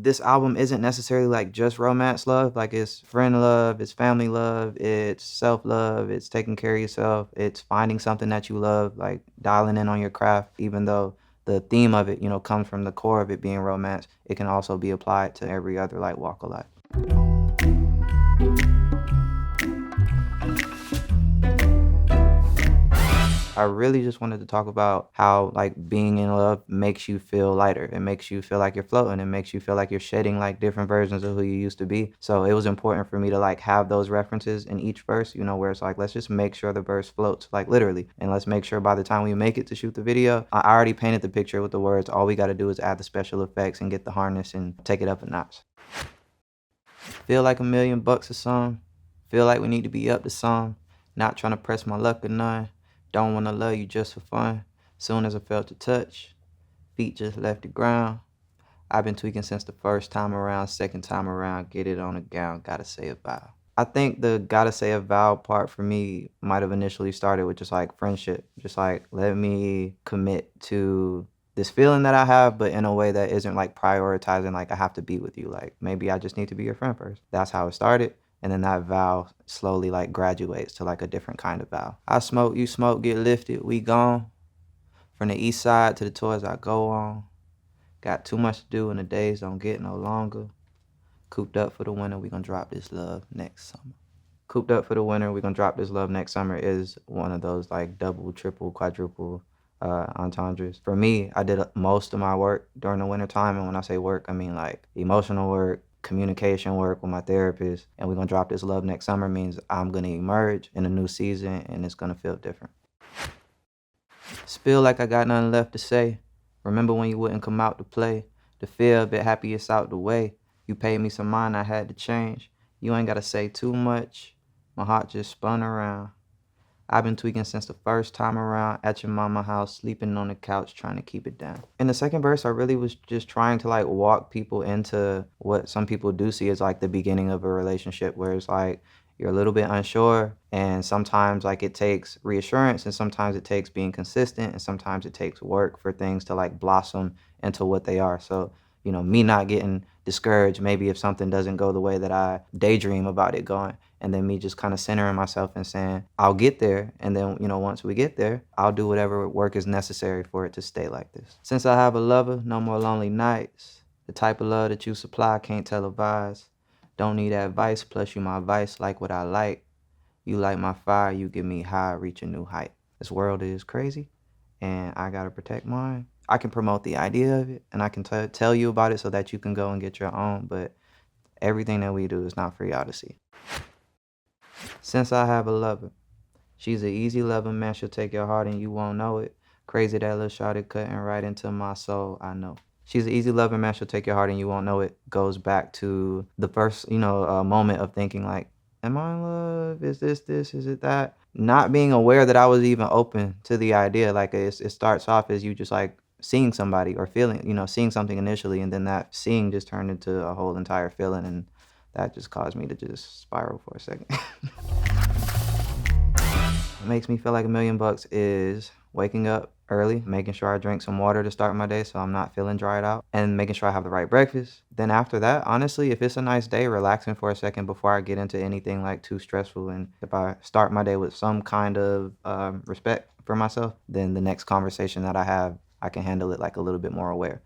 this album isn't necessarily like just romance love, like it's friend love, it's family love, it's self-love, it's taking care of yourself, it's finding something that you love, like dialing in on your craft, even though the theme of it, you know, comes from the core of it being romance, it can also be applied to every other like walk of life. I really just wanted to talk about how like being in love makes you feel lighter. It makes you feel like you're floating. It makes you feel like you're shedding like different versions of who you used to be. So it was important for me to like have those references in each verse, you know, where it's like, let's just make sure the verse floats, like literally. And let's make sure by the time we make it to shoot the video, I already painted the picture with the words. All we got to do is add the special effects and get the harness and take it up a notch. Feel like $1,000,000 a song. Feel like we need to be up to some. Not trying to press my luck or none. Don't wanna love you just for fun. Soon as I felt the touch, feet just left the ground. I've been tweaking since the first time around, second time around, get it on a gown, gotta say a vow. I think the gotta say a vow part for me might have initially started with just like friendship. Just like let me commit to this feeling that I have, but in a way that isn't like prioritizing like I have to be with you. Like maybe I just need to be your friend first. That's how it started. And then that vow slowly like graduates to like a different kind of vow. I smoke, you smoke, get lifted, we gone. From the east side to the tours I go on. Got too much to do and the days don't get no longer. Cooped up for the winter, we gonna drop this love next summer. Cooped up for the winter, we gonna drop this love next summer is one of those like double, triple, quadruple entendres. For me, I did most of my work during the winter time, and when I say work, I mean like emotional work, communication work with my therapist, and we're gonna drop this love next summer means I'm gonna emerge in a new season and it's gonna feel different. Feel like I got nothing left to say. Remember when you wouldn't come out to play? To feel a bit happy it's out the way. You paid me some mind, I had to change. You ain't gotta say too much. My heart just spun around. I've been tweaking since the first time around at your mama house, sleeping on the couch, trying to keep it down. In the second verse, I really was just trying to like walk people into what some people do see as like the beginning of a relationship, where it's like you're a little bit unsure, and sometimes like it takes reassurance, and sometimes it takes being consistent, and sometimes it takes work for things to like blossom into what they are. So, you know, me not getting discouraged maybe if something doesn't go the way that I daydream about it going, and then me just kind of centering myself and saying, I'll get there. And then, you know, once we get there, I'll do whatever work is necessary for it to stay like this. Since I have a lover, no more lonely nights. The type of love that you supply, can't televise. Don't need advice, plus you my vice, like what I like. You light my fire, you give me high, reach a new height. This world is crazy, and I gotta protect mine. I can promote the idea of it, and I can tell you about it so that you can go and get your own, but everything that we do is not for y'all to see. Since I have a lover, she's an easy lover, man, she'll take your heart and you won't know it. Crazy that little shawty cutting right into my soul, I know. She's an easy lover, man, she'll take your heart and you won't know it. Goes back to the first, moment of thinking like, am I in love? Is this, is it that? Not being aware that I was even open to the idea. Like it starts off as you just like seeing somebody or feeling, seeing something initially, and then that seeing just turned into a whole entire feeling, and that just caused me to just spiral for a second. What makes me feel like $1,000,000 is waking up early, making sure I drink some water to start my day so I'm not feeling dried out, and making sure I have the right breakfast. Then after that, honestly, if it's a nice day, relaxing for a second before I get into anything like too stressful, and if I start my day with some kind of respect for myself, then the next conversation that I have, I can handle it like a little bit more aware.